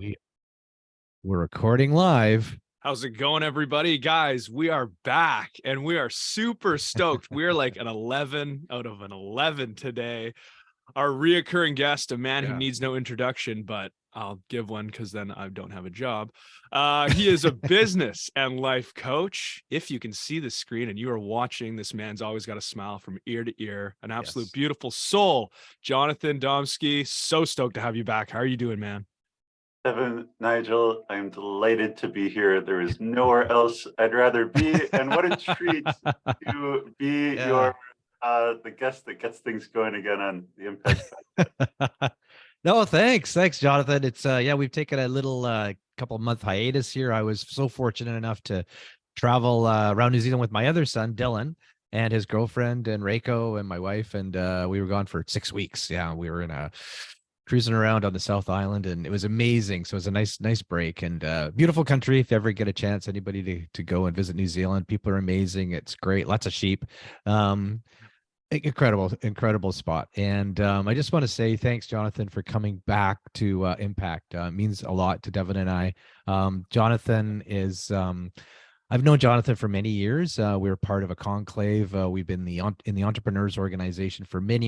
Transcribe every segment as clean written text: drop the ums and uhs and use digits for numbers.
We we're recording live. How's it going, everybody? Guys, we are back and we are super stoked. We're like an 11 out of an 11 today. Our reoccurring guest, a man who needs no introduction, but I'll give one because then I don't have a job. He is a business and life coach. If you can see the screen and you are watching, this man's always got a smile from ear to ear, an absolute beautiful soul. Jonathan Domsky, so stoked to have you back. How are you doing, man? Evan, Nigel, I'm delighted to be here. There is nowhere else I'd rather be. And what a treat to be your the guest that gets things going again on the Impact. No, thanks, Jonathan. It's we've taken a little couple month hiatus here. I was so fortunate enough to travel around New Zealand with my other son, Dylan, and his girlfriend and Reiko and my wife, and we were gone for 6 weeks. Yeah, we were in a cruising around on the South Island, and it was amazing. So it was a nice break, and beautiful country. If you ever get a chance, anybody to go and visit New Zealand, people are amazing. It's great. Lots of sheep. Incredible spot. And I just want to say thanks, Jonathan, for coming back to Impact. It means a lot to Devin and I. Jonathan is I've known Jonathan for many years. We're part of a conclave. We've been in the entrepreneurs organization for many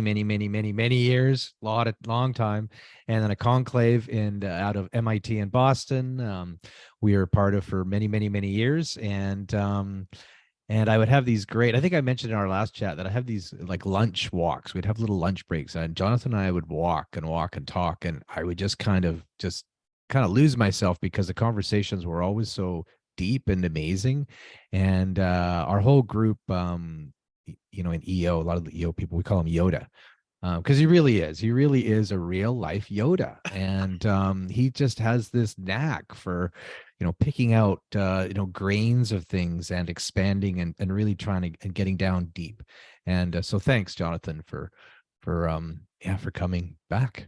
years, long time, and then a conclave out of MIT in Boston. We are part of for many years, and I would have these great. I think I mentioned in our last chat that I have these like lunch walks. We'd have little lunch breaks, and Jonathan and I would walk and talk, and I would just kind of lose myself because the conversations were always so deep and amazing. And our whole group, in EO, a lot of the EO people, we call him Yoda, because he really is a real life Yoda. And he just has this knack for picking out grains of things and expanding and really trying to and getting down deep. And so thanks, Jonathan, for coming back.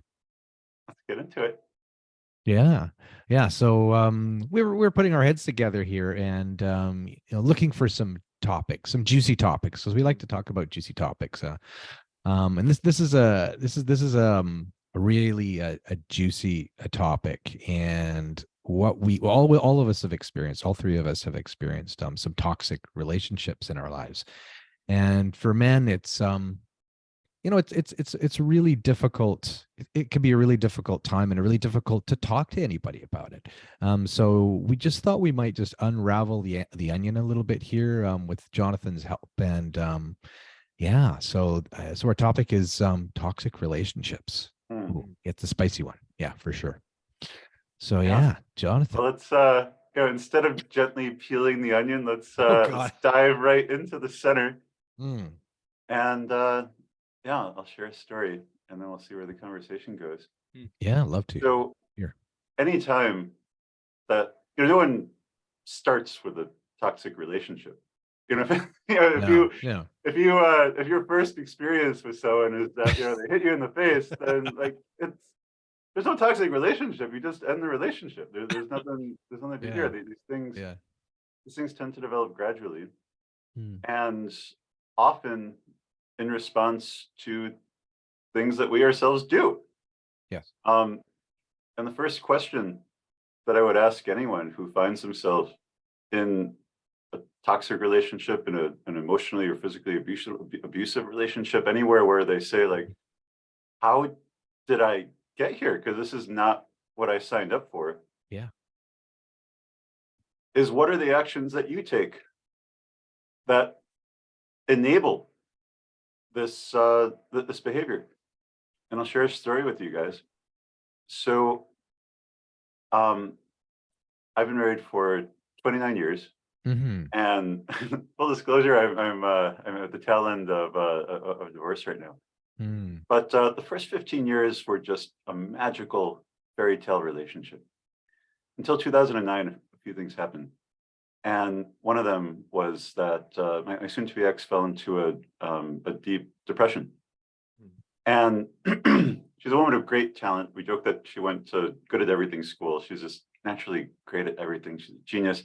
Let's get into it. Yeah. So we're putting our heads together here and looking for some topics, some juicy topics, because we like to talk about juicy topics. And this is a really a juicy topic, and what we all of us have experienced, all three of us have experienced some toxic relationships in our lives. And for men, it's it's really difficult. It can be a really difficult time and really difficult to talk to anybody about it. So we just thought we might just unravel the onion a little bit here with Jonathan's help. And so our topic is toxic relationships. Ooh, it's a spicy one. Yeah, for sure. So Jonathan. Well, let's go. Instead of gently peeling the onion, let's dive right into the center. And I'll share a story, and then we'll see where the conversation goes. Yeah, I'd love to. So, anytime that no one starts with a toxic relationship, if your first experience with someone is that they hit you in the face, then there's no toxic relationship. You just end the relationship. There's nothing to hear. These things tend to develop gradually, and often in response to things that we ourselves do. Yes. And the first question that I would ask anyone who finds himself in a toxic relationship, in an emotionally or physically abusive relationship, anywhere where they say, like, how did I get here? Because this is not what I signed up for. Yeah. Is what are the actions that you take that enable this behavior? And I'll share a story with you guys. So I've been married for 29 years. And full disclosure, I'm at the tail end of a divorce right now. But the first 15 years were just a magical fairy tale relationship until 2009. A few things happened. And one of them was that my soon-to-be ex fell into a deep depression. And she's a woman of great talent. We joke that she went to good at everything school. She's just naturally great at everything. She's a genius.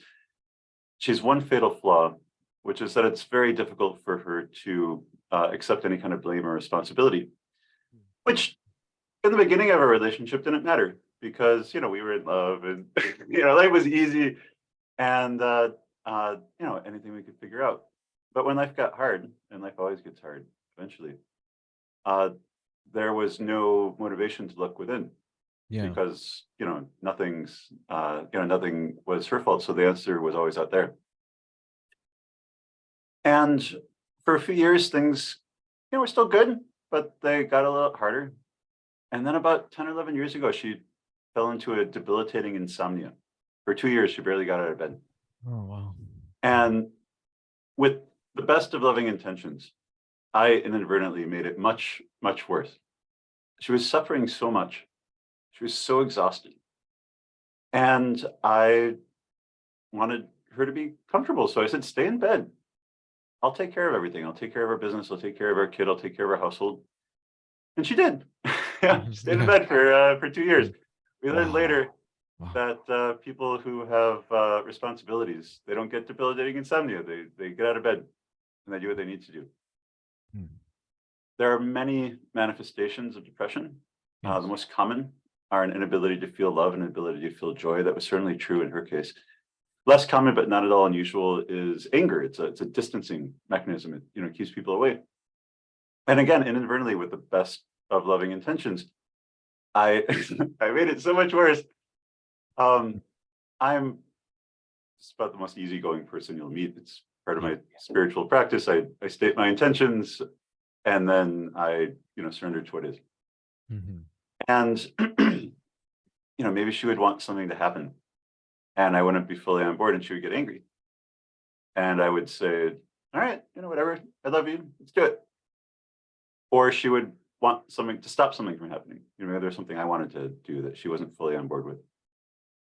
She's one fatal flaw, which is that it's very difficult for her to accept any kind of blame or responsibility, which in the beginning of our relationship didn't matter. because, we were in love and, life was easy and, anything we could figure out. But when life got hard, and life always gets hard eventually, there was no motivation to look within because, nothing was her fault. So the answer was always out there. And for a few years, things, were still good, but they got a little harder. And then about 10 or 11 years ago, she fell into a debilitating insomnia. For 2 years, she barely got out of bed. Oh, wow. And with the best of loving intentions, I inadvertently made it much, much worse. She was suffering so much. She was so exhausted. And I wanted her to be comfortable. So I said, stay in bed. I'll take care of everything. I'll take care of our business. I'll take care of our kid. I'll take care of our household. And she did. She stayed in bed for 2 years. We learned later that people who have responsibilities, they don't get debilitating insomnia. They get out of bed and they do what they need to do. There are many manifestations of depression. The most common are an inability to feel love and an ability to feel joy. That was certainly true in her case. Less common, but not at all unusual, is anger. It's a distancing mechanism. It keeps people away. And again, inadvertently, with the best of loving intentions, I I made it so much worse. I'm just about the most easygoing person you'll meet. It's part of my spiritual practice. I state my intentions, and then I surrender to what is. And maybe she would want something to happen, and I wouldn't be fully on board, and she would get angry. And I would say, all right, whatever, I love you, let's do it. Or she would want something to stop something from happening. Maybe there's something I wanted to do that she wasn't fully on board with.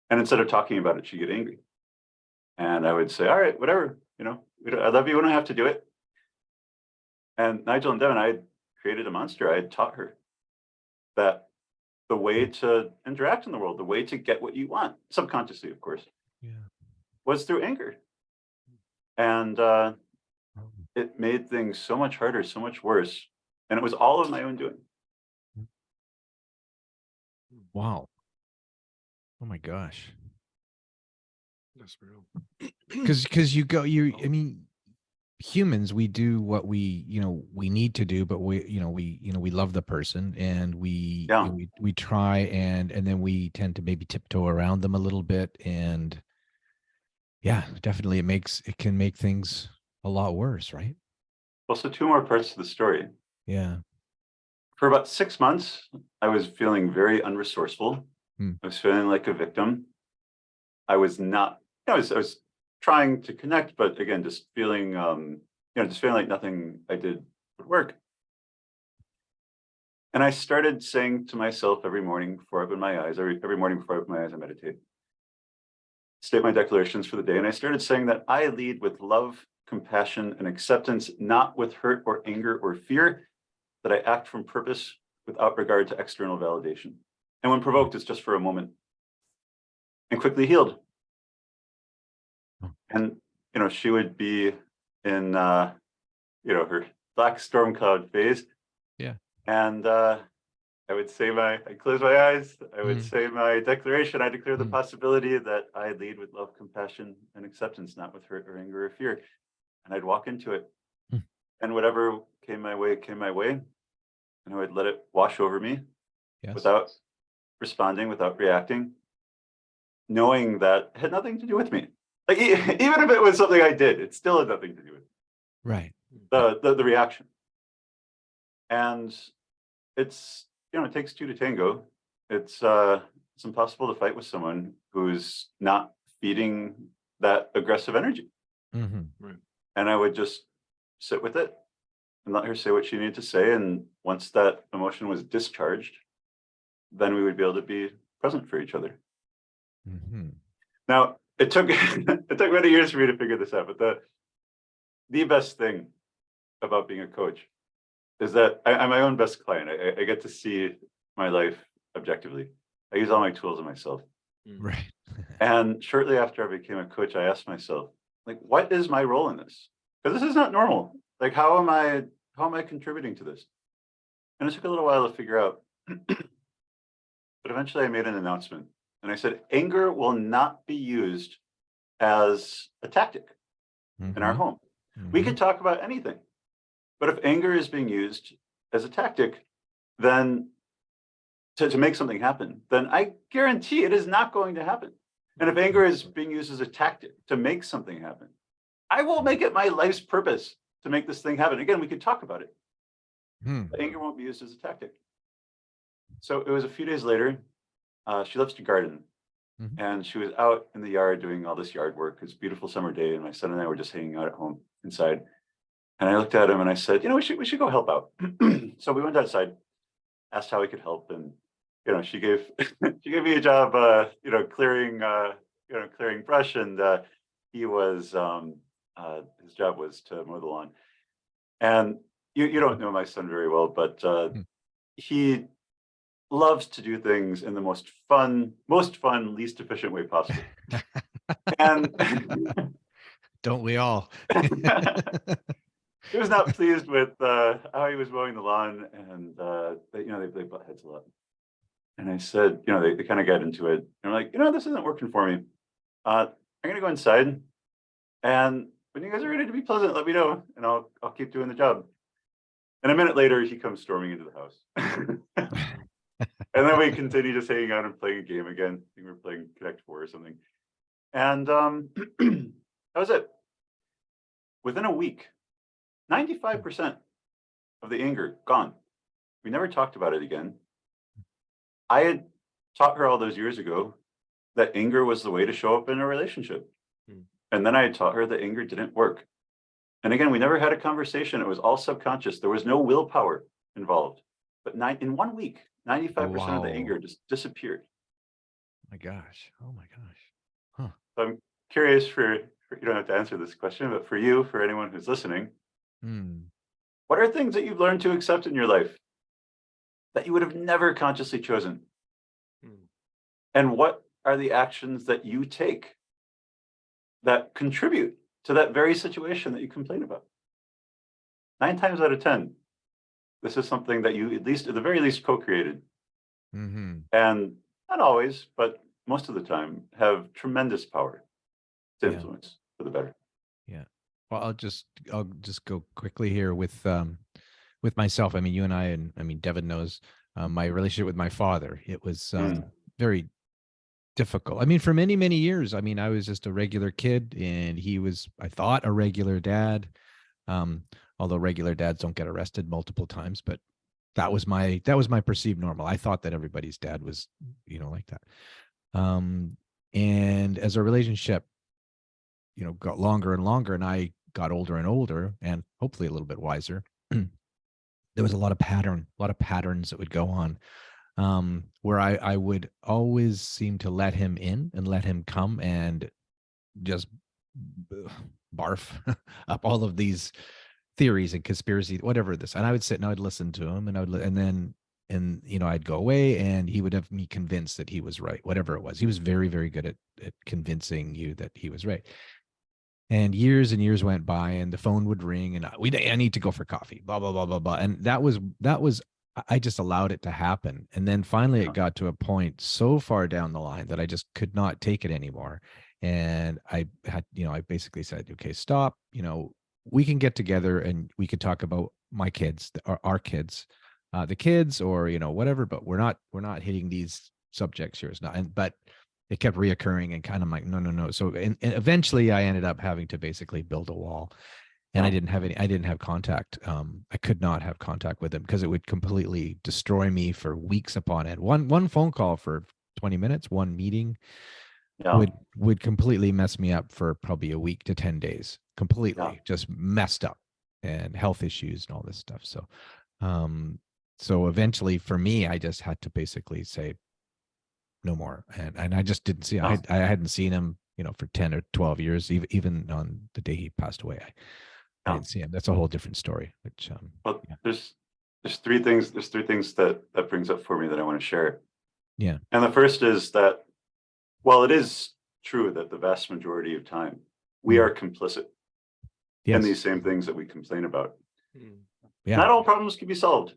And instead of talking about it, she'd get angry. And I would say, all right, whatever, I love you, we don't have to do it. And Nigel and Devin, I had created a monster. I had taught her that the way to interact in the world, the way to get what you want, subconsciously, of course, was through anger. And it made things so much harder, so much worse. And it was all of my own doing. Wow. Oh my gosh. That's real. Because I mean, humans, we do what we need to do, but we love the person, and we try, and then we tend to maybe tiptoe around them a little bit, and definitely it can make things a lot worse, right? Well, so 2 more parts to the story. For about 6 months, I was feeling very unresourceful. I was feeling like a victim. I was not. I was trying to connect, but again, just feeling, like nothing I did would work. And I started saying to myself every morning before I open my eyes, every morning before I open my eyes, I meditate, state my declarations for the day. And I started saying that I lead with love, compassion, and acceptance, not with hurt or anger or fear, that I act from purpose without regard to external validation. And when provoked, it's just for a moment, and quickly healed. And, she would be in, her black storm cloud phase. And I would say I'd close my eyes. I would say my declaration. I declare the possibility that I lead with love, compassion, and acceptance, not with hurt or anger or fear. And I'd walk into it. And whatever came my way, and I would let it wash over me without responding, without reacting, knowing that it had nothing to do with me. Like, even if it was something I did, it still had nothing to do with me. Right. The reaction. And it's, it takes 2 to tango. It's impossible to fight with someone who's not feeding that aggressive energy. Right. And I would just sit with it and let her say what she needed to say. And once that emotion was discharged, then we would be able to be present for each other. Now, it took many years for me to figure this out, but the best thing about being a coach is that I'm my own best client. I get to see my life objectively. I use all my tools on myself. Right. And shortly after I became a coach, I asked myself, like, what is my role in this? Because this is not normal. Like, how am I contributing to this? And it took a little while to figure out. But eventually I made an announcement and I said, anger will not be used as a tactic in our home. We could talk about anything, but if anger is being used as a tactic, then to make something happen, then I guarantee it is not going to happen. And if anger is being used as a tactic to make something happen, I will make it my life's purpose to make this thing happen. Again, we could talk about it. But anger won't be used as a tactic. So it was a few days later. She loves to garden. And she was out in the yard doing all this yard work. It's a beautiful summer day, and my son and I were just hanging out at home inside. And I looked at him and I said, we should go help out. So we went outside, asked how we could help, and she gave she gave me a job, clearing clearing brush, and he was his job was to mow the lawn. And you don't know my son very well, but he loves to do things in the most fun, least efficient way possible. And don't we all? He was not pleased with how he was mowing the lawn, and they butt heads a lot. And I said, they kind of got into it. And I'm like, this isn't working for me. I'm gonna go inside, and when you guys are ready to be pleasant, let me know, and I'll keep doing the job. And a minute later, he comes storming into the house. And then we continue just hanging out and playing a game again. I think we were playing Connect 4 or something. And that was it. Within a week, 95% of the anger gone. We never talked about it again. I had taught her all those years ago that anger was the way to show up in a relationship. And then I had taught her that anger didn't work. And again, we never had a conversation. It was all subconscious. There was no willpower involved. But in 1 week, 95% of the anger just disappeared. My gosh. Oh my gosh. So I'm curious for you don't have to answer this question, but for you, for anyone who's listening, what are things that you've learned to accept in your life that you would have never consciously chosen? And what are the actions that you take that contribute to that very situation that you complain about? 9 times out of 10, this is something that you, at the very least, co-created. And not always, but most of the time, have tremendous power to influence for the better. Yeah. Well, I'll just go quickly here with myself. I mean, you and I, and I mean, Devin knows my relationship with my father. It was very difficult. I mean, for many, many years, I mean, I was just a regular kid, and he was, I thought, a regular dad. Although regular dads don't get arrested multiple times, but that was my perceived normal. I thought that everybody's dad was, like that. And as our relationship, got longer and longer, and I got older and older, and hopefully a little bit wiser, there was a lot of patterns that would go on, where I would always seem to let him in and let him come and just barf up all of these theories and conspiracy, whatever this. And I would sit and I would listen to him, and I'd go away, and he would have me convinced that he was right, whatever it was. He was very, very good at convincing you that he was right. And years went by, and the phone would ring, and I need to go for coffee, blah, blah, blah, blah, blah. And that was, I just allowed it to happen. And then finally it got to a point so far down the line that I just could not take it anymore. And I had, I basically said, okay, stop, we can get together and we could talk about my kids, our kids, the kids, or, whatever, but we're not hitting these subjects here. It's not, but it kept reoccurring, and kind of like, no. So, and eventually I ended up having to basically build a wall, and I didn't have contact. I could not have contact with him because it would completely destroy me for weeks upon end. One phone call for 20 minutes, one meeting would completely mess me up for probably a week to 10 days, completely just messed up, and health issues and all this stuff. So, so eventually for me, I just had to basically say no more. And I just didn't see, I hadn't seen him, for 10 or 12 years, even on the day he passed away. I didn't see him. That's a whole different story, which, there's 3 things. There's 3 things that brings up for me that I want to share. Yeah. And the first is that, while it is true that the vast majority of time we are complicit in these same things that we complain about, not all problems can be solved.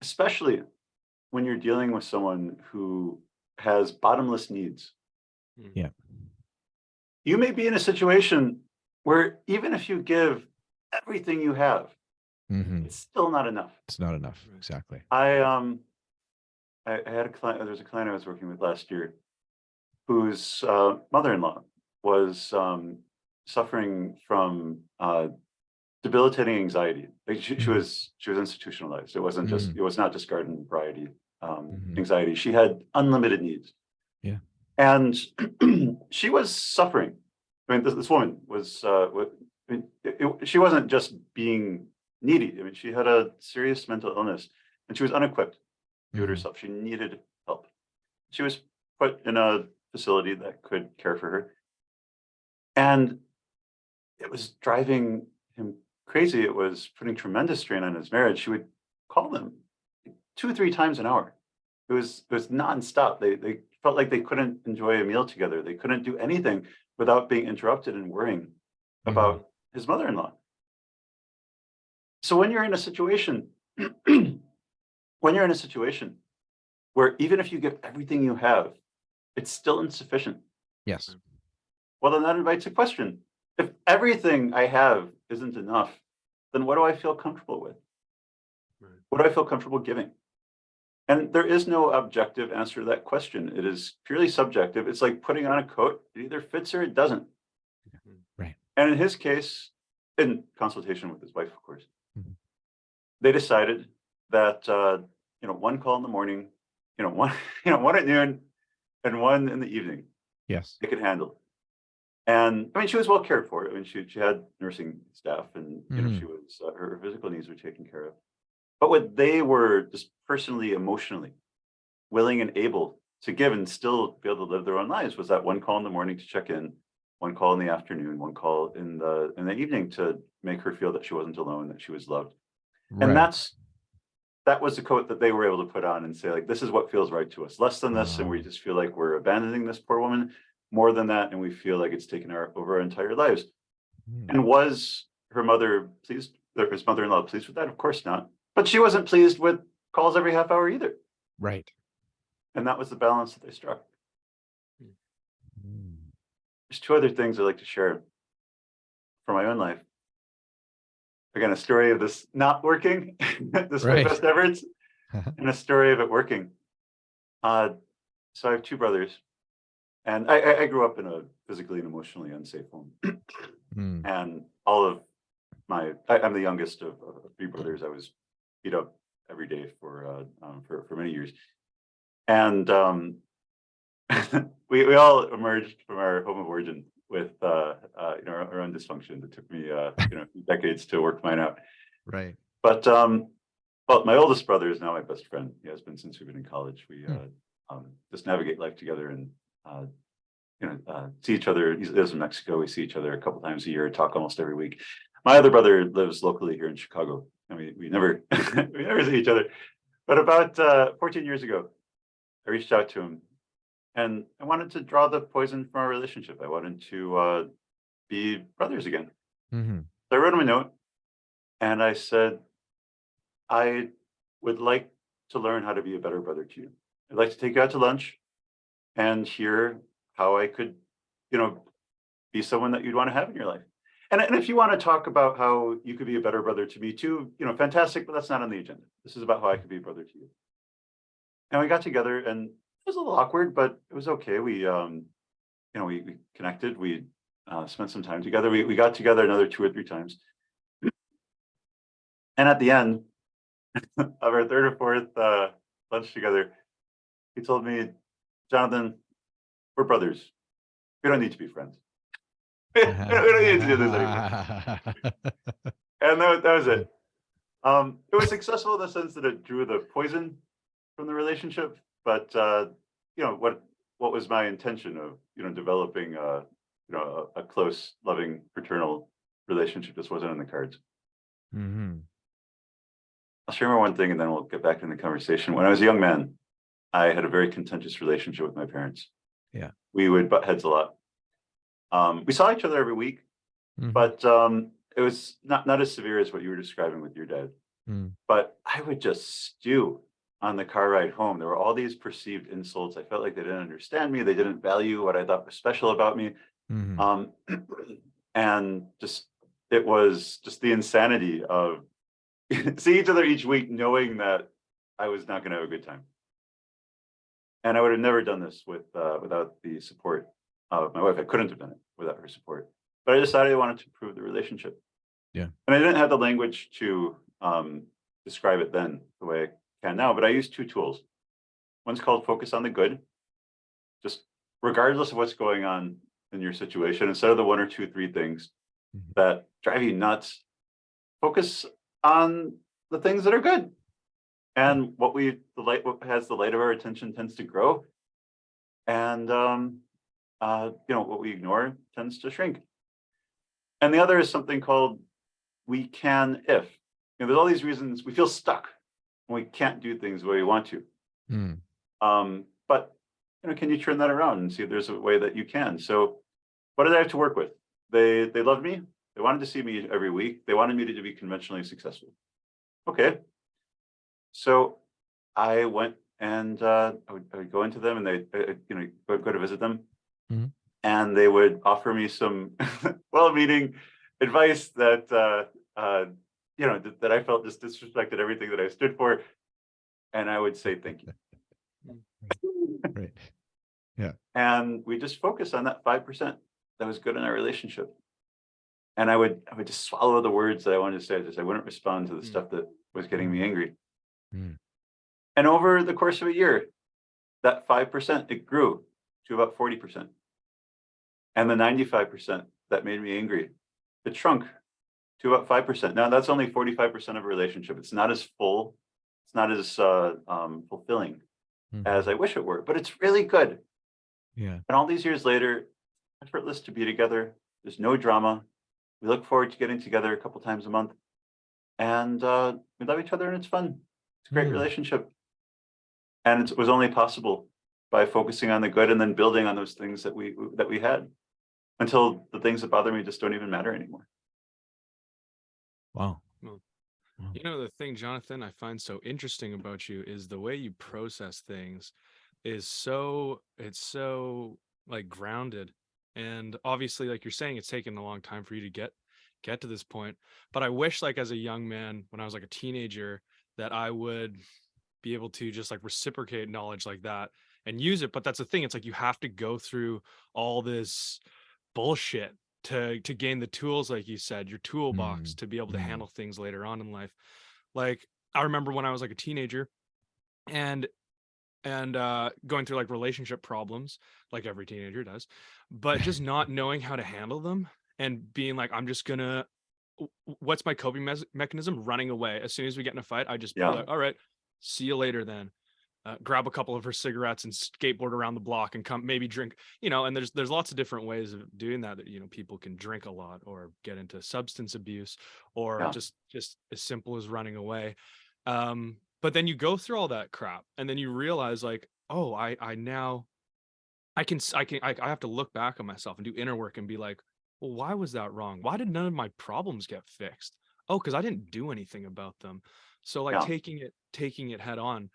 especially when you're dealing with someone who has bottomless needs. Yeah. You may be in a situation where even if you give everything you have, it's still not enough. It's not enough. Exactly. I had a client. There was a client I was working with last year whose mother-in-law was suffering from debilitating anxiety. Like she was institutionalized. It wasn't just it was not just garden variety anxiety. She had unlimited needs. Yeah. And she was suffering. I mean, this woman was. She wasn't just being needy. I mean, she had a serious mental illness, and she was unequipped to do it herself. She needed help. She was put in a facility that could care for her, and it was driving him crazy. It was putting tremendous strain on his marriage. She would call them 2-3 times an hour. It was nonstop. They felt like they couldn't enjoy a meal together. They couldn't do anything without being interrupted and worrying about his mother-in-law. So when you're in a situation, where even if you give everything you have, it's still insufficient. Yes. Well, then that invites a question. If everything I have isn't enough, then what do I feel comfortable with? What do I feel comfortable giving? And there is no objective answer to that question. It is purely subjective. It's like putting on a coat. It either fits or it doesn't. Right. And in his case, in consultation with his wife, of course, they decided that one call in the morning, one at noon, and one in the evening. Yes. They could handle. And I mean, she was well cared for. I mean, she had nursing staff, and she was her physical needs were taken care of. But what they were just personally, emotionally willing and able to give and still be able to live their own lives was that one call in the morning to check in, one call in the afternoon, one call in the evening to make her feel that she wasn't alone, that she was loved. Right. And that was the coat that they were able to put on and say, like, this is what feels right to us. Less than this, and we just feel like we're abandoning this poor woman. More than that, and we feel like it's taken over our entire lives. And was her mother pleased, or his mother-in-law pleased with that? Of course not. But she wasn't pleased with calls every half hour either. Right. And that was the balance that they struck. There's 2 other things I'd like to share from my own life. Again, a story of this not working, despite best efforts, and a story of it working. So I have 2 brothers, and I grew up in a physically and emotionally unsafe home. And all of I'm the youngest of 3 brothers. I was beat up every day for many years. And we all emerged from our home of origin with our own dysfunction. It took me decades to work mine out. Right. But my oldest brother is now my best friend. He has been since we've been in college. We just navigate life together and see each other. He lives in Mexico. We see each other a couple times a year, talk almost every week. My other brother lives locally here in Chicago. I mean, we never we never see each other. But about 14 years ago, I reached out to him, and I wanted to draw the poison from our relationship. I wanted to be brothers again. So I wrote him a note, and I said, I would like to learn how to be a better brother to you. I'd like to take you out to lunch and hear how I could, be someone that you'd want to have in your life. And if you want to talk about how you could be a better brother to me too, fantastic, but that's not on the agenda. This is about how I could be a brother to you. And we got together, and it was a little awkward, but it was okay. We connected. We spent some time together. We got together another 2 or 3 times. And at the end of our 3rd or 4th lunch together, he told me, Jonathan, we're brothers. We don't need to be friends. we don't need to do this anymore. And that was it. It was successful in the sense that it drew the poison from the relationship. But what was my intention of developing a close, loving, fraternal relationship just wasn't in the cards. I'll share my one thing, and then we'll get back in the conversation. When I was a young man, I had a very contentious relationship with my parents. Yeah. We would butt heads a lot. We saw each other every week, but it was not as severe as what you were describing with your dad. But I would just stew on the car ride home. There were all these perceived insults. I felt like they didn't understand me. They didn't value what I thought was special about me. Um, and just, it was just the insanity of seeing each other each week, knowing that I was not going to have a good time. And I would have never done this without the support of my wife. I couldn't have done it without her support. But I decided I wanted to improve the relationship. Yeah. And I didn't have the language to describe it then the way I can now, but I used two tools. One's called focus on the good. Just regardless of what's going on in your situation, instead of the one or two, three things that drive you nuts, focus on the things that are good. And what has the light of our attention tends to grow. And what we ignore tends to shrink. And the other is something called we can if. There's all these reasons we feel stuck and we can't do things the way we want to. But can you turn that around and see if there's a way that you can? So what did I have to work with? They loved me. They wanted to see me every week. They wanted me to be conventionally successful. Okay. So I went and I would go into them and they go to visit them. And they would offer me some well-meaning advice that that I felt just disrespected everything that I stood for. And I would say, thank you. Right. Yeah. And we just focus on that 5% that was good in our relationship. And I would just swallow the words that I wanted to say. I wouldn't respond to the stuff that was getting me angry. And over the course of a year, that 5%, it grew to about 40%. And the 95% that made me angry, it shrunk to about 5%. Now that's only 45% of a relationship. It's not as full. It's not as fulfilling as I wish it were, but it's really good. Yeah. And all these years later, effortless to be together. There's no drama. We look forward to getting together a couple times a month. And we love each other and it's fun. It's a great relationship. And it was only possible by focusing on the good and then building on those things that we had until the things that bother me just don't even matter anymore. Wow. Well, the thing, Jonathan, I find so interesting about you is the way you process things is so like grounded. And obviously, like you're saying, it's taken a long time for you to get to this point. But I wish, like, as a young man, when I was like a teenager, that I would be able to just like reciprocate knowledge like that and use it. But that's the thing. It's like you have to go through all this bullshit to gain the tools, like you said, your toolbox to be able to handle things later on in life. Like I remember when I was like a teenager and going through like relationship problems, like every teenager does, but just not knowing how to handle them and being like, I'm just gonna, what's my coping mechanism? Running away. As soon as we get in a fight, I just be like, all right, see you later then. Grab a couple of her cigarettes and skateboard around the block and come maybe drink, and there's lots of different ways of doing that, people can drink a lot or get into substance abuse or just as simple as running away. But then you go through all that crap and then you realize like, oh, I have to look back on myself and do inner work and be like, well, why was that wrong? Why did none of my problems get fixed? Oh, because I didn't do anything about them. So like taking it head on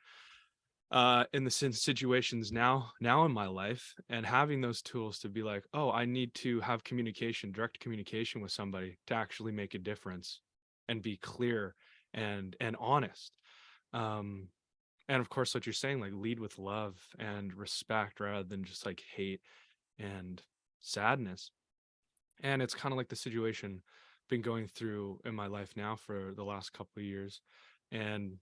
in the situations now in my life and having those tools to be like, oh, I need to have direct communication with somebody to actually make a difference and be clear and honest. And of course, what you're saying, like lead with love and respect rather than just like hate and sadness. And it's kind of like the situation I've been going through in my life now for the last couple of years. And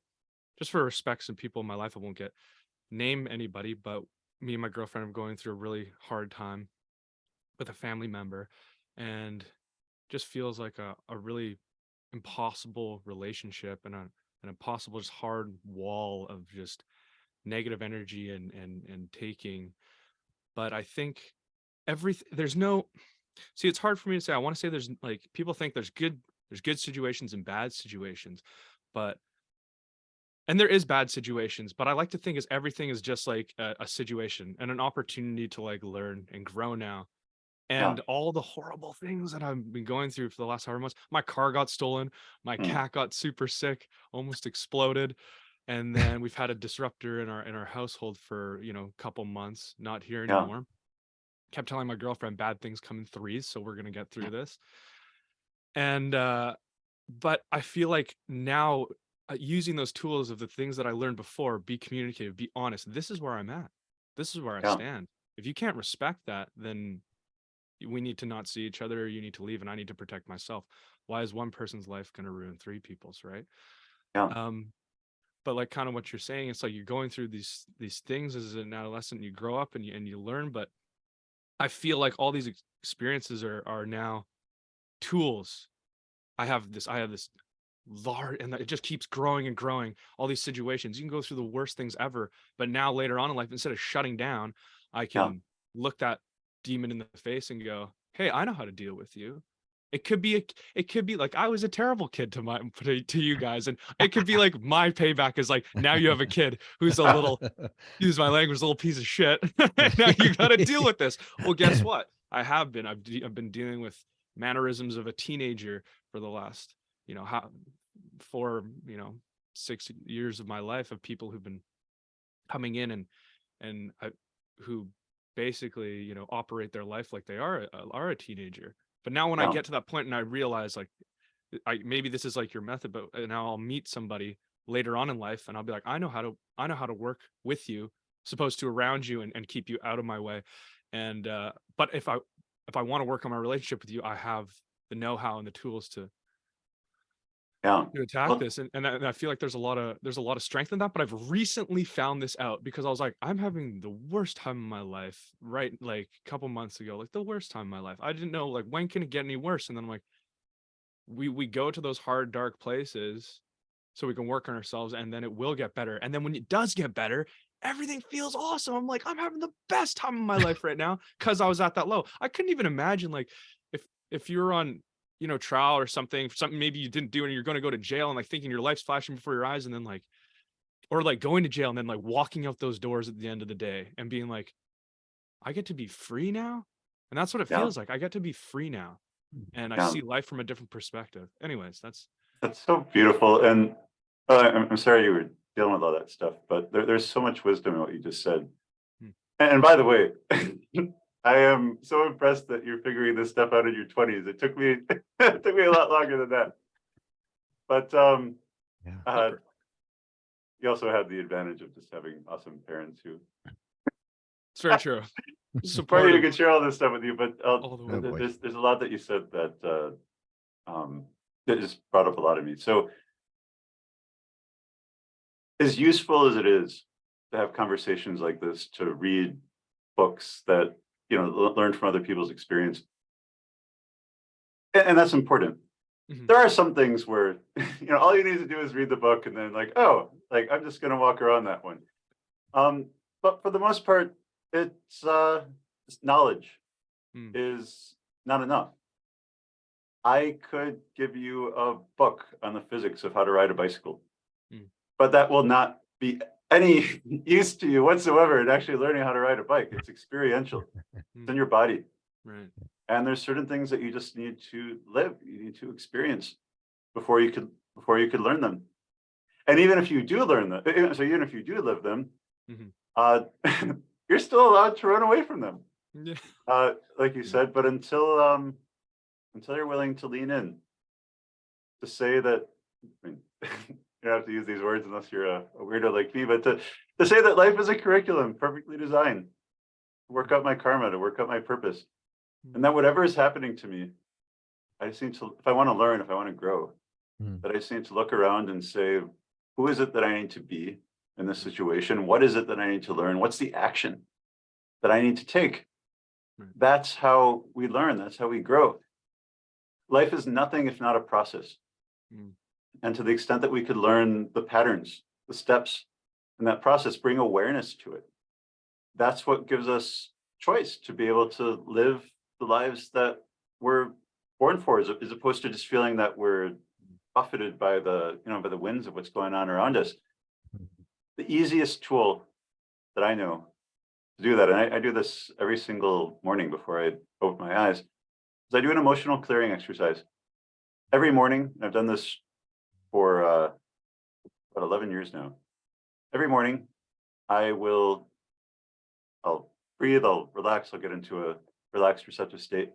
just for respect some people in my life, I won't name anybody, but me and my girlfriend are going through a really hard time with a family member and just feels like a really impossible relationship and an impossible, just hard wall of just negative energy and taking. But I think it's hard for me to say. I want to say there's like, people think there's good situations and bad situations, and there is bad situations, but I like to think everything is just like a situation and an opportunity to like learn and grow now. And all the horrible things that I've been going through for the last however months. My car got stolen. My cat got super sick, almost exploded. And then we've had a disruptor in our household for, a couple months, not here anymore. Kept telling my girlfriend bad things come in threes, so we're gonna get through this. And but I feel like now using those tools of the things that I learned before, be communicative, be honest. This is where I'm at. This is where I stand. If you can't respect that, then we need to not see each other, or you need to leave, and I need to protect myself. Why is one person's life going to ruin three people's, right? But like kind of what you're saying, it's like you're going through these things as an adolescent, you grow up and you learn. But I feel like all these experiences are now tools. I have this large, and it just keeps growing and growing. All these situations, you can go through the worst things ever, but now later on in life, instead of shutting down, I can look that demon in the face and go, hey, I know how to deal with you. It could be like I was a terrible kid to you guys, and it could be like my payback is like, now you have a kid who's a little, use my language, a little piece of shit. Now you got to deal with this. Well, guess what? I've been dealing with mannerisms of a teenager for the last 6 years of my life, of people who've been coming in and who basically operate their life like they are a teenager. But now when I get to that point and I realize like maybe this is like your method, but now I'll meet somebody later on in life and I'll be like, I know how to work with you, supposed to around you and keep you out of my way. And but if I want to work on my relationship with you, I have the know-how and the tools to attack this. And I feel like there's a lot of strength in that. But I've recently found this out because I was like, I'm having the worst time of my life, right? Like a couple months ago, like the worst time of my life. I didn't know, like, when can it get any worse? And then I'm like, we go to those hard, dark places so we can work on ourselves, and then it will get better. And then when it does get better, everything feels awesome. I'm like, I'm having the best time of my life right now because I was at that low. I couldn't even imagine, like, if you're on trial or something maybe you didn't do and you're going to go to jail, and like thinking your life's flashing before your eyes, and then like, or like going to jail and then like walking out those doors at the end of the day and being like, I get to be free now. And that's what it feels like. I get to be free now. And I see life from a different perspective. Anyways, that's so beautiful. And I'm sorry you were dealing with all that stuff, but there's so much wisdom in what you just said. And by the way, I am so impressed that you're figuring this stuff out in your 20s. It took me a lot longer than that. But you also have the advantage of just having awesome parents who. It's very true. Sorry you could share all this stuff with you, but there's a lot that you said that that just brought up a lot of me. So as useful as it is to have conversations like this, to read books that learn from other people's experience, and that's important. There are some things where all you need to do is read the book and then like, oh, like I'm just going to walk around that one. But for the most part, it's knowledge is not enough. I could give you a book on the physics of how to ride a bicycle, but that will not be any use to you whatsoever in actually learning how to ride a bike. It's experiential. It's in your body. Right. And there's certain things that you just need to live, you need to experience before you could learn them. And even if you do learn them, so even if you do live them, you're still allowed to run away from them. Like you said, but until you're willing to lean in, to say that, I mean, you don't have to use these words unless you're a weirdo like me, but to say that life is a curriculum perfectly designed to work out my karma, to work out my purpose. And that whatever is happening to me, I just need to, if I want to learn, if I want to grow, that I just need to look around and say, who is it that I need to be in this situation? What is it that I need to learn? What's the action that I need to take? That's how we learn. That's how we grow. Life is nothing if not a process. And to the extent that we could learn the patterns, the steps in that process, bring awareness to it. That's what gives us choice to be able to live the lives that we're born for, as opposed to just feeling that we're buffeted by the winds of what's going on around us. The easiest tool that I know do that. And I do this every single morning before I open my eyes. Is I do an emotional clearing exercise every morning. I've done this for about 11 years now. Every morning, I'll breathe, I'll relax, I'll get into a relaxed, receptive state.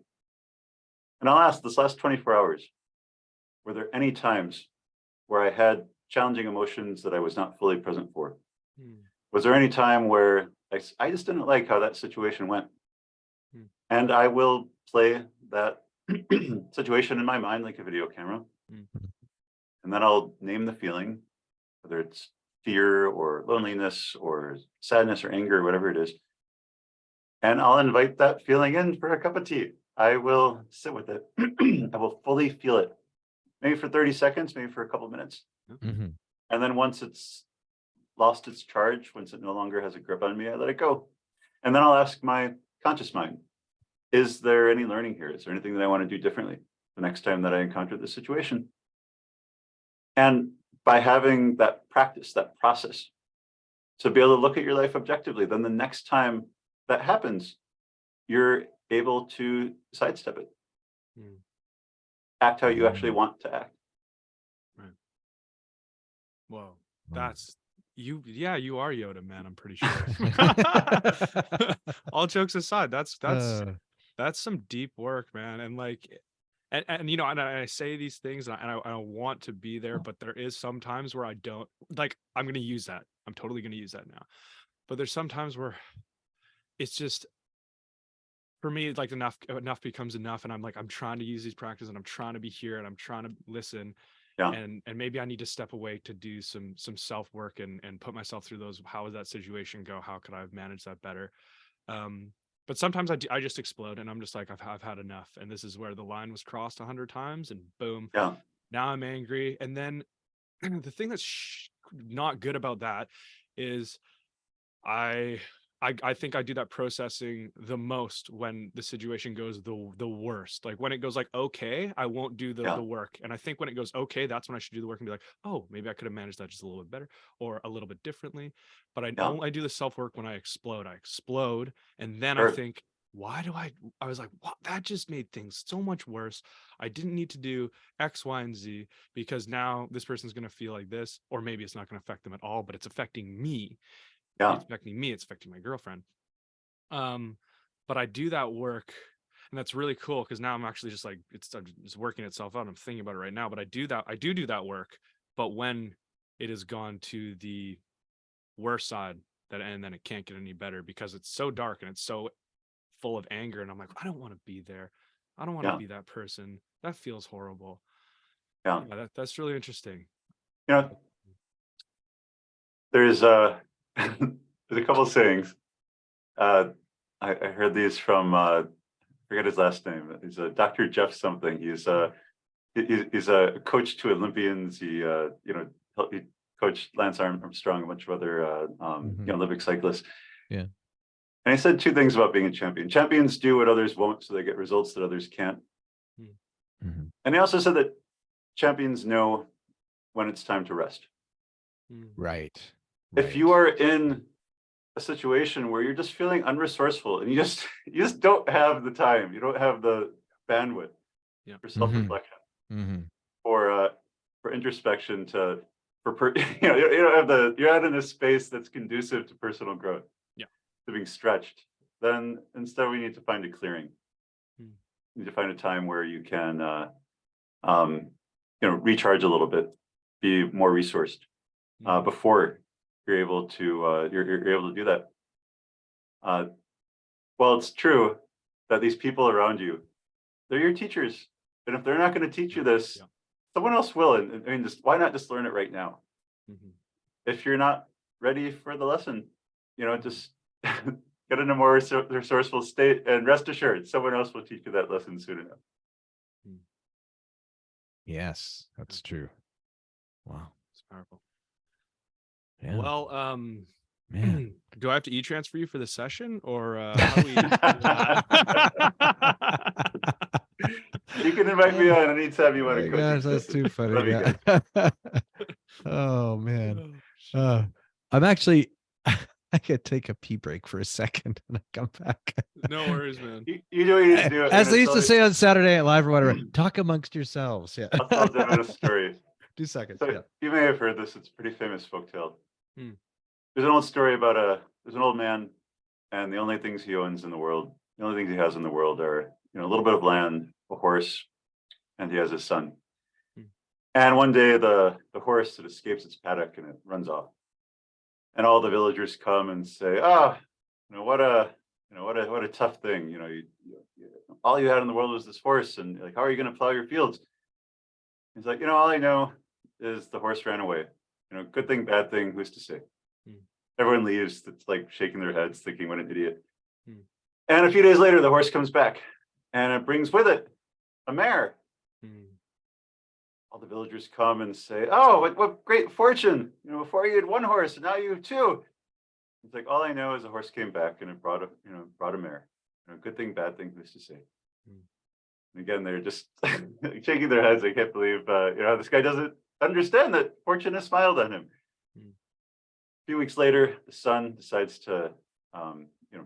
And I'll ask, this last 24 hours, were there any times where I had challenging emotions that I was not fully present for? Was there any time where I just didn't like how that situation went? And I will play that situation in my mind like a video camera. And then I'll name the feeling, whether it's fear or loneliness or sadness or anger or whatever it is. And I'll invite that feeling in for a cup of tea. I will sit with it. I will fully feel it. Maybe for 30 seconds, maybe for a couple of minutes. And then once it's lost its charge, once it no longer has a grip on me, I let it go. And then I'll ask my conscious mind, is there any learning here? Is there anything that I want to do differently the next time that I encounter this situation? And by having that practice, that process, to be able to look at your life objectively, then the next time that happens, you're able to sidestep it. Act how you actually want to act. Right. Whoa, that's you. Yeah, you are Yoda, man. I'm pretty sure. All jokes aside, that's some deep work, man. And like, and you know, and I say these things, and I want to be there, but there is some times where I don't. Like, I'm gonna use that. I'm totally gonna use that now. But there's some times where it's just, for me, like enough becomes enough, and I'm like, I'm trying to use these practices, and I'm trying to be here, and I'm trying to listen. And maybe I need to step away to do some self work and put myself through those. How does that situation go? How could I have managed that better? But sometimes I just explode, and I'm just like, I've had enough, and this is where the line was crossed 100 times, and boom. Now I'm angry. And then the thing that's not good about that is I think I do that processing the most when the situation goes the worst. Like when it goes like, okay, I won't do the work. And I think when it goes, okay, that's when I should do the work and be like, oh, maybe I could have managed that just a little bit better or a little bit differently. But I do the self-work when I explode. And then I think, I was like, wow, that just made things so much worse. I didn't need to do X, Y, and Z because now this person's going to feel like this, or maybe it's not going to affect them at all, but it's affecting me. It's affecting me, it's affecting my girlfriend. But I do that work, and that's really cool because now I'm actually just like, it's working itself out. I'm thinking about it right now, but I do that work. But when it has gone to the worst side, and then it can't get any better because it's so dark and it's so full of anger, and I'm like, I don't want to be there. I don't want to be that person. That feels horrible. That's really interesting. You know, there's there's a couple of sayings. I heard these from I forget his last name. He's a Dr. Jeff something. He's a coach to Olympians. He he coached Lance Armstrong, a bunch of other Olympic cyclists. And he said two things about being a champion. Champions do what others won't, so they get results that others can't. And he also said that champions know when it's time to rest. Right. If you are in a situation where you're just feeling unresourceful and you just don't have the time, you don't have the bandwidth for self-reflection, for introspection, you don't have you're not in a space that's conducive to personal growth, to being stretched. Then instead we need to find a clearing. You need to find a time where you can recharge a little bit, be more resourced before you're able to do that. Well, it's true that these people around you, they're your teachers, and if they're not going to teach you this, someone else will. And I mean, why not just learn it right now? If you're not ready for the lesson, just get in a more resourceful state, and rest assured, someone else will teach you that lesson soon enough. Yes, that's true. Wow, it's powerful. Yeah. Well, man, do I have to e-transfer you for the session, or how do we? You can invite me on anytime you want to. Gosh, that's too funny. Oh man, I'm actually. I could take a pee break for a second and I come back. No worries, man. You do what you need to do. As they used to say on Saturday Night Live or whatever, talk amongst yourselves. Yeah. I'll tell Devin a story. 2 seconds. So Yeah. you may have heard this. It's a pretty famous folktale. Hmm. There's an old story about there's an old man, and the only things he owns in the world, the only things he has in the world are, a little bit of land, a horse, and he has his son. Hmm. And one day the horse, it escapes its paddock and it runs off. And all the villagers come and say, "Oh, what a tough thing. All you had in the world was this horse, and like, how are you going to plow your fields?" He's like, all I know is the horse ran away. Good thing, bad thing, who's to say? Hmm. Everyone leaves. It's like shaking their heads, thinking, what an idiot. Hmm. And a few days later, the horse comes back, and it brings with it a mare. Hmm. All the villagers come and say, "Oh, what great fortune! Before you had one horse, and now you have two." It's like, all I know is the horse came back and it brought a mare. Good thing, bad thing, who's to say? Hmm. And again, they're just shaking their heads. I can't believe this guy doesn't understand that fortune has smiled on him. Hmm. A few weeks later, the son decides to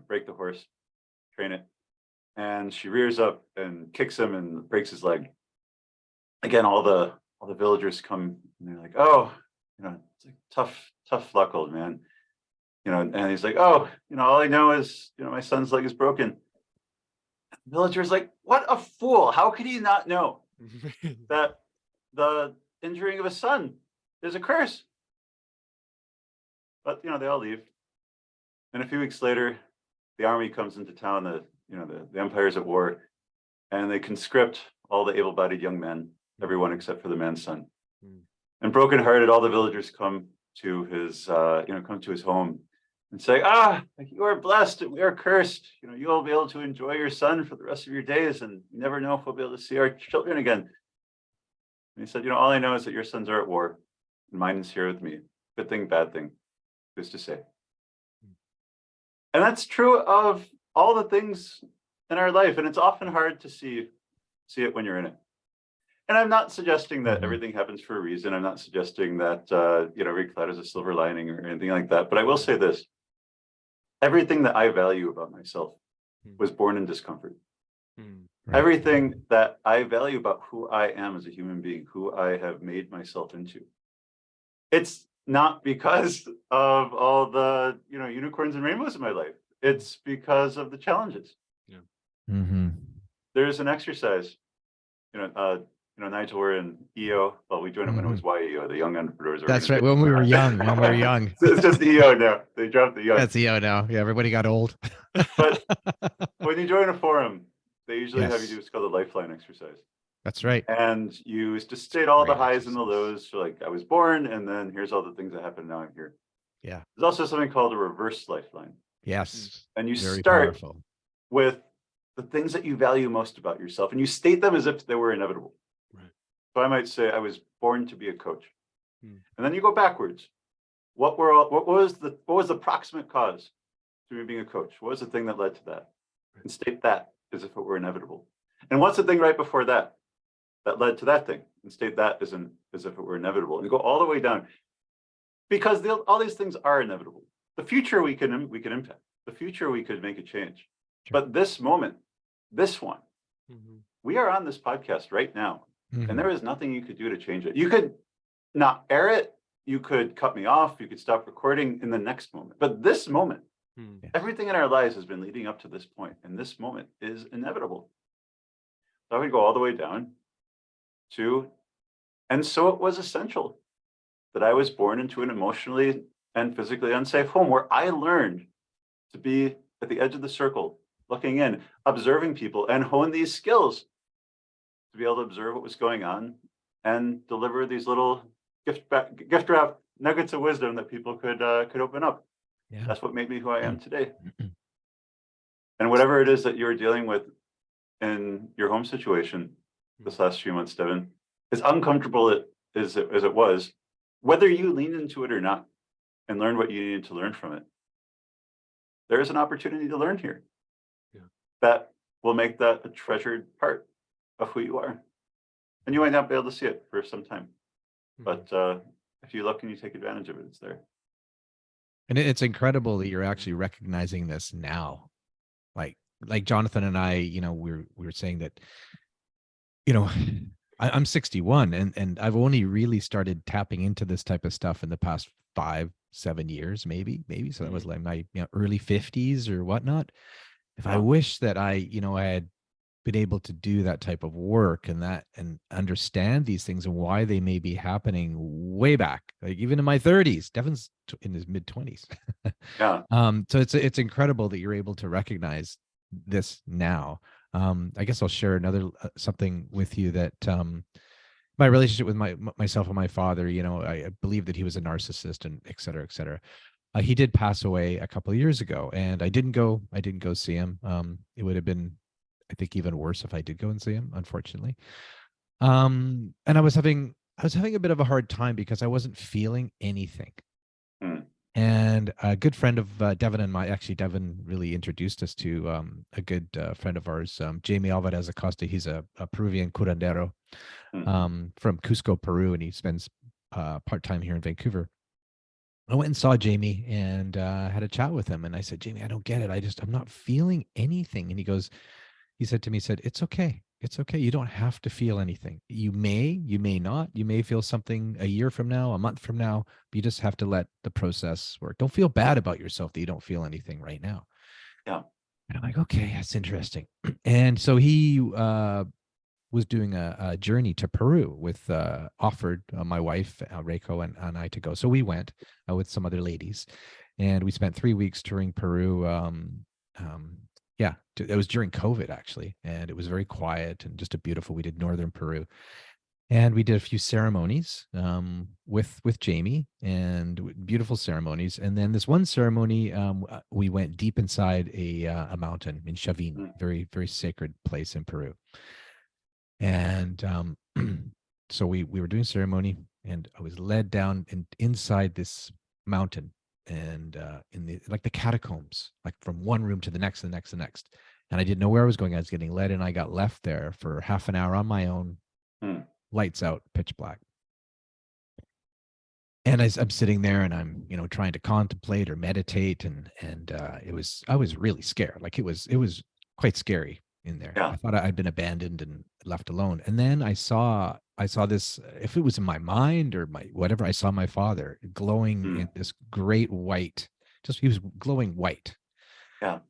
break the horse, train it, and she rears up and kicks him and breaks his leg. Again, all the villagers come and they're like, "Oh, it's like tough luck, old man." And he's like, "Oh, all I know is, my son's leg is broken." The villager's like, "What a fool! How could he not know that the injuring of a son is a curse?" But they all leave. And a few weeks later, the army comes into town. The empire's at war, and they conscript all the able-bodied young men, everyone except for the man's son. Hmm. And brokenhearted, all the villagers come to his home and say, "You are blessed and we are cursed. You will be able to enjoy your son for the rest of your days, and you never know if we'll be able to see our children again." And he said, "All I know is that your sons are at war, and mine is here with me. Good thing, bad thing, who's to say?" And that's true of all the things in our life, and it's often hard to see it when you're in it. And I'm not suggesting that everything happens for a reason. I'm not suggesting that every cloud has a silver lining or anything like that. But I will say this: everything that I value about myself was born in discomfort. Right. Everything that I value about who I am as a human being, who I have made myself into, it's not because of all the unicorns and rainbows in my life. It's because of the challenges. Yeah. Mm-hmm. There's an exercise. Nigel, we're in EO. Well, we joined it when it was YEO, the Young Entrepreneurs. That's right. When we were young. It's just EO now. They dropped the young. That's EO now. Yeah, everybody got old. But when you join a forum, they usually have you Yes. do what's called a lifeline exercise. That's right. And you just state all the Great highs and the exercise. lows. So like, I was born, and then here's all the things that happened. Now I'm here. Yeah. There's also something called a reverse lifeline. Yes. And you Very start powerful. with the things that you value most about yourself, and you state them as if they were inevitable. Right. So I might say I was born to be a coach. Hmm. And then you go backwards. What was the proximate cause to me being a coach? What was the thing that led to that? Right. And state that as if it were inevitable. And what's the thing right before that led to that thing? And state that as if it were inevitable. And go all the way down. Because all these things are inevitable. The future we can impact. The future we could make a change. Sure. But this moment, this one, Mm-hmm. we are on this podcast right now. Mhm. And there is nothing you could do to change it. You could not air it. You could cut me off. You could stop recording in the next moment. But this moment, Hmm. everything in our lives has been leading up to this point, and this moment is inevitable. So I would go all the way down to, and so it was essential that I was born into an emotionally and physically unsafe home where I learned to be at the edge of the circle, looking in, observing people, and hone these skills to be able to observe what was going on and deliver these little gift wrap nuggets of wisdom that people could open up. Yeah. That's what made me who I am today. And whatever it is that you're dealing with in your home situation this last few months, Devin, as uncomfortable as it was, whether you lean into it or not and learn what you needed to learn from it, there is an opportunity to learn here. Yeah. That will make that a treasured part of who you are. And you might not be able to see it for some time, but if you look and you take advantage of it, it's there. And it's incredible that you're actually recognizing this now. Like Jonathan and I, we were saying that, I'm 61 and I've only really started tapping into this type of stuff in the past 5-7 years, maybe. So that was like my early 50s or whatnot. If I wish that I had been able to do that type of work and understand these things and why they may be happening way back, like even in my 30s. Devin's in his mid 20s. Yeah. So it's incredible that you're able to recognize this now. I guess I'll share another something with you that my relationship with myself and my father, I believe that he was a narcissist and et cetera, et cetera. He did pass away a couple of years ago, and I didn't go see him. It would have been, I think, even worse if I did go and see him, unfortunately. And I was having a bit of a hard time because I wasn't feeling anything. And a good friend of Devin and Devin really introduced us to a good friend of ours, Jamie Alvarez Acosta. He's a Peruvian curandero from Cusco, Peru, and he spends part-time here in Vancouver. I went and saw Jamie and had a chat with him. And I said, Jamie, I don't get it. I'm not feeling anything. And he said to me, it's okay. It's okay. You don't have to feel anything. You may not. You may feel something a year from now, a month from now, but you just have to let the process work. Don't feel bad about yourself that you don't feel anything right now. Yeah. And I'm like, okay, that's interesting. And so he was doing a journey to Peru with offered my wife, Reiko, and I to go. So we went with some other ladies, and we spent 3 weeks touring Peru. It was during COVID actually, and it was very quiet and just we did northern Peru, and we did a few ceremonies with Jamie, and beautiful ceremonies. And then this one ceremony, we went deep inside a mountain in Chavin, very, very sacred place in Peru. And so we were doing ceremony, and I was led down inside this mountain, and in the catacombs, like from one room to the next, and the next. And I didn't know where I was going. I was getting led, and I got left there for half an hour on my own, lights out, pitch black. And I'm sitting there, and I'm trying to contemplate or meditate, and I was really scared. Like it was quite scary in there. Yeah. I thought I'd been abandoned and left alone. And then I saw this, if it was in my mind or my whatever, I saw my father glowing in this great white, he was glowing white. Yeah.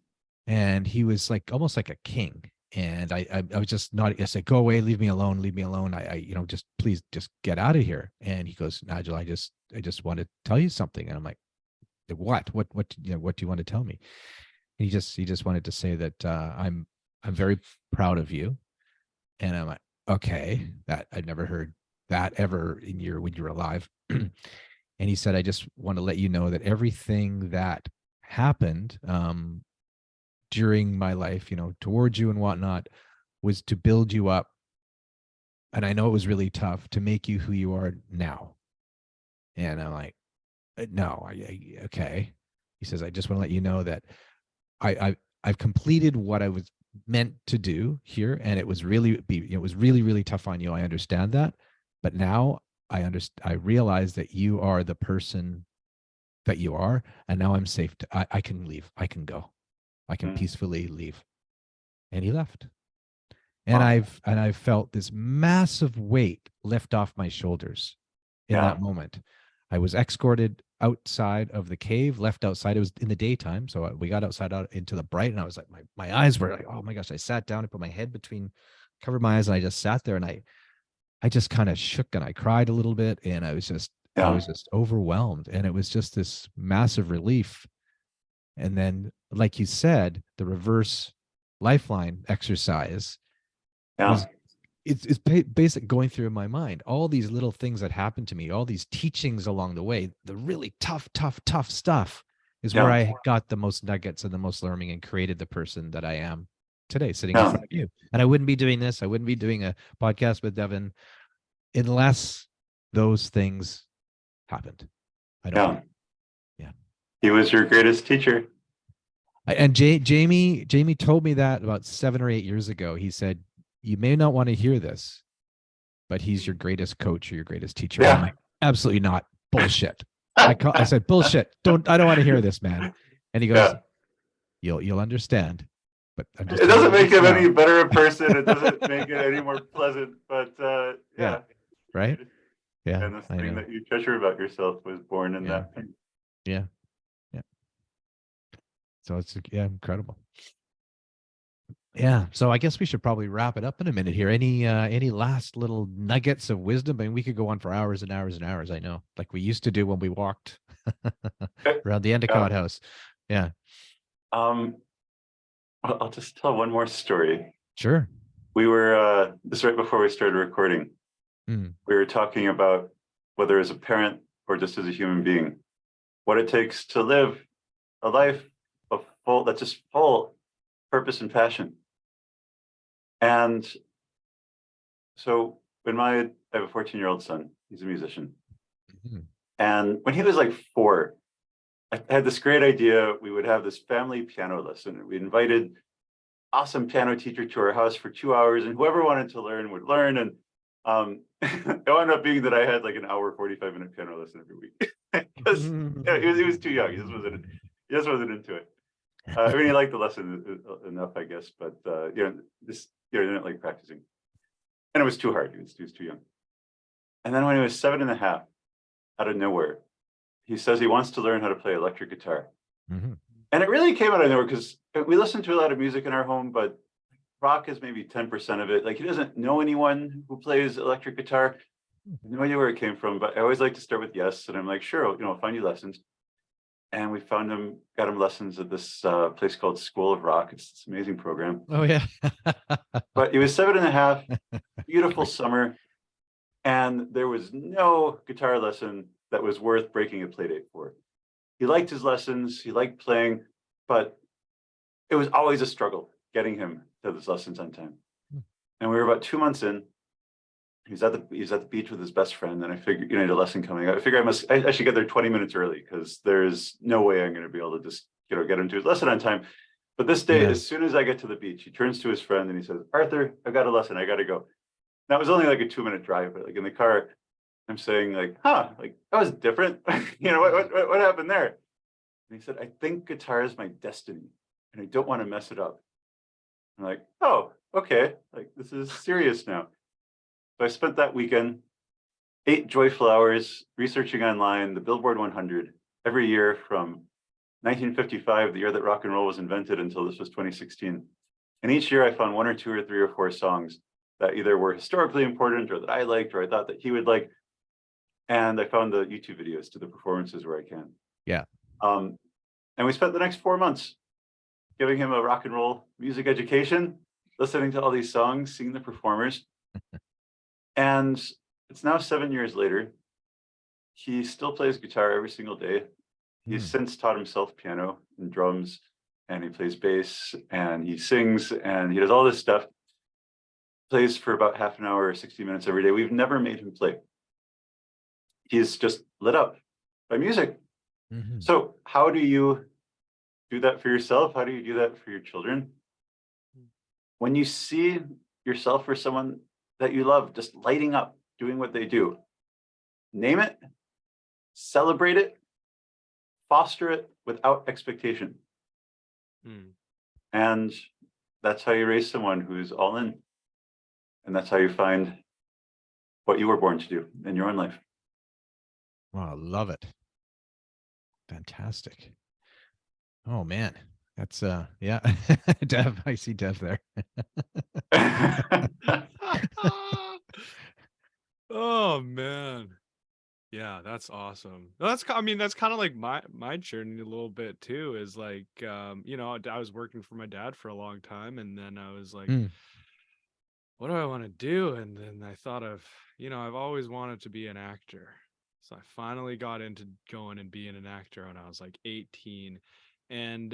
And he was like almost like a king. And I was just not, I said, go away, leave me alone. I just please just get out of here. And he goes, Nigel, I just want to tell you something. And I'm like, what do you want to tell me? And he just wanted to say that I'm very proud of you. And I'm like, okay, that I'd never heard that ever when you were alive. And he said, I just want to let you know that everything that happened during my life, towards you and whatnot, was to build you up. And I know it was really tough to make you who you are now. And I'm like, no, okay. He says, I just want to let you know that I've completed what I was meant to do here, and it was really really tough on you. I understand that, but now I realize that you are the person that you are, and now I'm safe. I can leave. I can go. I can peacefully leave. And he left. And I've felt this massive weight lift off my shoulders in that moment. I was escorted outside of the cave, left outside. It was in the daytime, so we got outside out into the bright, and I was like, my eyes were like, oh my gosh. I sat down and put my head covered my eyes, and I just sat there, and I just kind of shook, and I cried a little bit, and I was just overwhelmed, and it was just this massive relief. And then, like you said, the reverse lifeline exercise was it's basic going through my mind, all these little things that happened to me, all these teachings along the way, the really tough stuff is where I got the most nuggets and the most learning, and created the person that I am today, sitting in front of you. And I wouldn't be doing this. I wouldn't be doing a podcast with Devin unless those things happened. I don't believe. Yeah. He was your greatest teacher. And Jamie told me that about 7 or 8 years ago. He said, you may not want to hear this, but he's your greatest coach or your greatest teacher. I'm like, absolutely not. Bullshit. I said, bullshit. I don't want to hear this, man. And he goes, Yeah. you'll understand. But I'm just It doesn't make him now. any better a person. It doesn't make it any more pleasant. But yeah. Right. Yeah. And this thing that you treasure about yourself was born in that. Yeah. Yeah. So it's incredible. Yeah. So I guess we should probably wrap it up in a minute here. Any last little nuggets of wisdom? I mean, we could go on for hours and hours and hours. I know, like we used to do when we walked around the Endicott house. Yeah. I'll just tell one more story. Sure. We were this right before we started recording. We were talking about whether as a parent or just as a human being, what it takes to live a life that's just full purpose and passion. And so I have a 14-year-old son. He's a musician. And when he was like 4, I had this great idea. We would have this family piano lesson. We invited awesome piano teacher to our house for 2 hours, and whoever wanted to learn would learn. And it wound up being that I had like an hour, 45-minute piano lesson every week because he was too young. He just wasn't into it. I mean, he liked the lesson enough, I guess, but he didn't like practicing, and it was too hard. He was too young. And then when he was 7.5, out of nowhere, he says he wants to learn how to play electric guitar. And it really came out of nowhere because we listen to a lot of music in our home, but rock is maybe 10% of it. Like, he doesn't know anyone who plays electric guitar. No idea where it came from, but I always like to start with yes. And I'm like, sure, I'll find you lessons. And we got him lessons at this place called School of Rock. It's this amazing program. Oh, yeah. But he was 7.5, beautiful summer. And there was no guitar lesson that was worth breaking a play date for. He liked his lessons, he liked playing, but it was always a struggle getting him to those lessons on time. And we were about 2 months in. He's at the beach with his best friend, and I figured, he had a lesson coming. I figure I should get there 20 minutes early because there's no way I'm going to be able to just get him to his lesson on time. But this day, as soon as I get to the beach, he turns to his friend and he says, "Arthur, I've got a lesson. I got to go." That was only like a 2-minute drive, but like in the car, I'm saying like, that was different. What happened there? And he said, "I think guitar is my destiny and I don't want to mess it up." I'm like, "Oh, okay. Like, this is serious now." So I spent that weekend 8 joyful hours researching online the Billboard 100 every year from 1955, the year that rock and roll was invented, until this was 2016. And each year I found 1 or 2 or 3 or 4 songs that either were historically important or that I liked or I thought that he would like. And I found the YouTube videos to the performances where I can. Yeah. And we spent the next 4 months giving him a rock and roll music education, listening to all these songs, seeing the performers. And it's now 7 years later. He still plays guitar every single day. He's since taught himself piano and drums, and he plays bass, and he sings, and he does all this stuff. Plays for about half an hour or 60 minutes every day. We've never made him play. He's just lit up by music. So how do you do that for yourself? How do you do that for your children? When you see yourself or someone that you love just lighting up, doing what they do, name it, celebrate it, foster it without expectation. And that's how you raise someone who's all in. And that's how you find what you were born to do in your own life. Oh, I love it. Fantastic. Oh, man. That's yeah. Dev, I see Dev there. Oh, man. Yeah, that's awesome. That's kind of like my journey a little bit too, is like, I was working for my dad for a long time, and then I was like, what do I want to do? And then I thought of, I've always wanted to be an actor. So I finally got into going and being an actor when I was like 18. And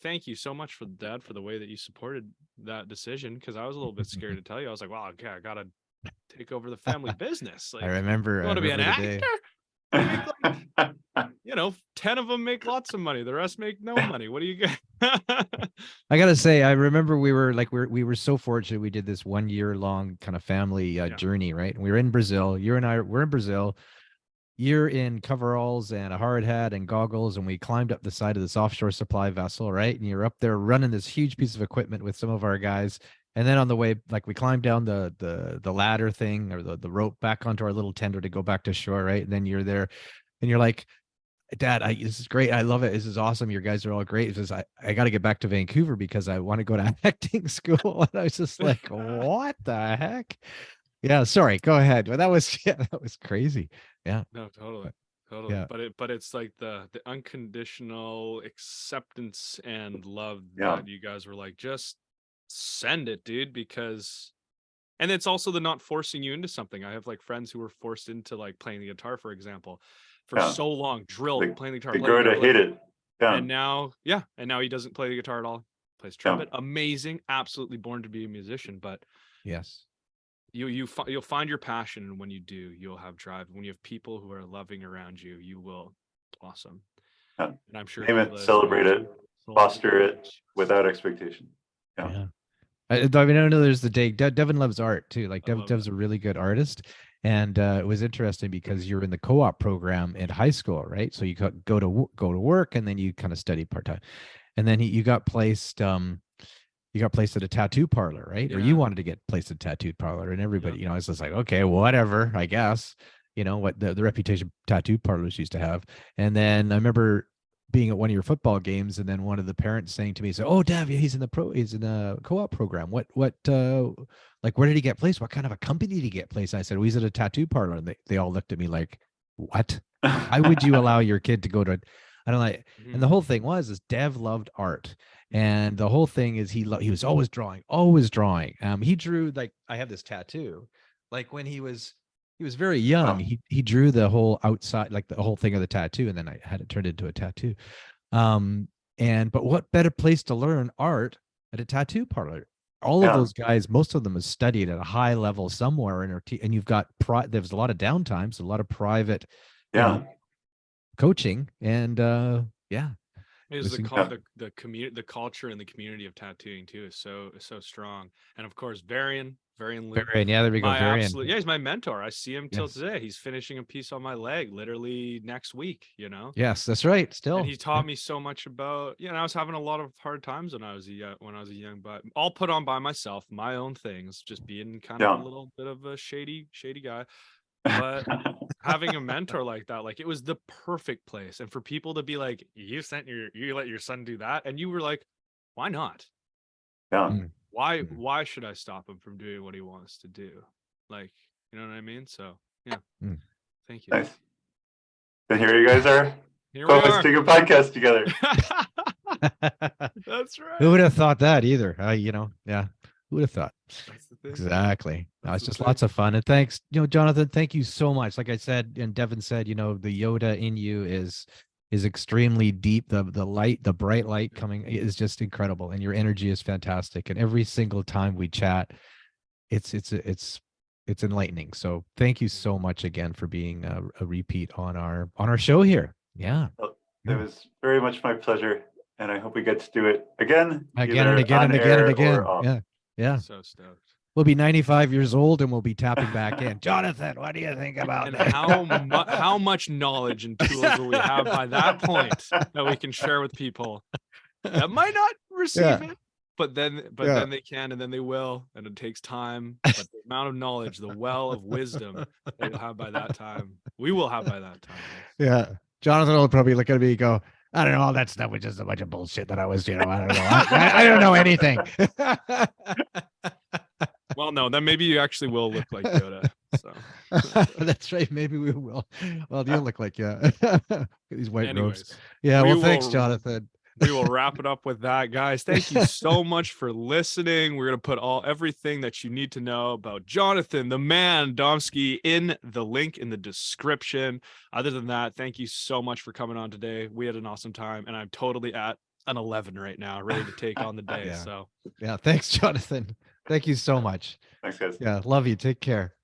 thank you so much, Dad, for the way that you supported that decision, because I was a little bit scared to tell you. I was like, well, okay, I gotta take over the family business. Like, I remember. You want to be an actor? Like, 10 of them make lots of money. The rest make no money. What do you get? I gotta say, I remember we were so fortunate. We did this 1 year long kind of family journey, right? And we were in Brazil. You and I were in Brazil. you're in coveralls and a hard hat and goggles, and we climbed up the side of this offshore supply vessel, right? And you're up there running this huge piece of equipment with some of our guys. And then on the way, like we climbed down the ladder thing or the rope back onto our little tender to go back to shore, right? And then you're there and you're like, Dad, this is great. I love it. This is awesome. Your guys are all great. He says, I got to get back to Vancouver because I want to go to acting school. And I was just like, what the heck? Yeah, sorry. Go ahead. But that was that was crazy. Yeah. No, totally. Totally. Yeah. But it's like the unconditional acceptance and love Yeah. that you guys were like, just send it, dude, because and it's also the not forcing you into something. I have like friends who were forced into like playing the guitar, for example, for so long, drilled playing the guitar. They grow to hate it. Yeah. And now he doesn't play the guitar at all. Plays trumpet. Amazing, absolutely born to be a musician. But yes, you'll find your passion, and when you do, you'll have drive. When you have people who are loving around you, you will blossom. Yeah. And I'm sure name it, celebrate it, foster it without expectation. Yeah. I mean, I know there's the day. Devin loves art too. Like Dev's a really good artist, and it was interesting because you're in the co-op program in high school, right? So you go to work, and then you kind of study part time, and then you got placed. You got placed at a tattoo parlor, right? Yeah. Or you wanted to get placed at a tattoo parlor, and everybody, you know, it's just like, okay, whatever, I guess. You know what the reputation tattoo parlors used to have. And then I remember being at one of your football games, and then one of the parents saying to me, "So, oh, Dev, he's in the co-op program. What, like, where did he get placed? What kind of a company did he get placed?" I said, "Well, he's at a tattoo parlor." And they all looked at me like, "What? Why would you allow your kid to go to?" I don't like. And the whole thing is Dev loved art, and the whole thing is he was always drawing. He drew, like, I have this tattoo, like when he was very young. He drew the whole outside, like the whole thing of the tattoo, and then I had it turned into a tattoo. But what better place to learn art at a tattoo parlor? All of those guys, most of them have studied at a high level somewhere and you've got there's a lot of downtime, so a lot of private coaching, and the community, the culture and the community of tattooing too is so strong. And of course, Varian Luke. Varian, yeah, there we go. Varian. He's my mentor. I see him till today. He's finishing a piece on my leg literally next week, you know. Yes, that's right. Still. And he taught me so much about, I was having a lot of hard times when I was a young, but all put on by myself, my own things, just being kind of a little bit of a shady guy. But having a mentor like that, like, it was the perfect place. And for people to be like, you let your son do that, and you were like, why not? Why should I stop him from doing what he wants to do? Like, you know what I mean? So thank you. Nice. And here you guys are. Here we are doing a podcast together. That's right. Who would have thought that either? Who would have thought? Exactly. No, it's just lots of fun. And thanks, Jonathan, thank you so much. Like I said, and Devin said, the Yoda in you is extremely deep. The light, the bright light coming is just incredible. And your energy is fantastic. And every single time we chat, it's enlightening. So thank you so much again for being a repeat on our show here. Yeah. Well, it was very much my pleasure. And I hope we get to do it again and again. Yeah. So stoked. We'll be 95 years old and we'll be tapping back in. Jonathan, what do you think about and that? how much knowledge and tools will we have by that point that we can share with people that might not receive it, but then they can, and then they will, and it takes time. But the amount of knowledge, the well of wisdom that you'll have by that time, we will have by that time. Yeah. Jonathan will probably look at me and go, I don't know, all that stuff was just a bunch of bullshit that I was, I don't know. I don't know anything. Well, no, then maybe you actually will look like Yoda. So that's right. Maybe we will. Well, you'll look like these white robes. Yeah. Thanks, Jonathan. We will wrap it up with that, guys. Thank you so much for listening. We're going to put everything that you need to know about Jonathan, the man, Domsky, in the link in the description. Other than that, thank you so much for coming on today. We had an awesome time, and I'm totally at an 11 right now, ready to take on the day. Yeah. Thanks, Jonathan. Thank you so much. Thanks, guys. Yeah. Love you. Take care.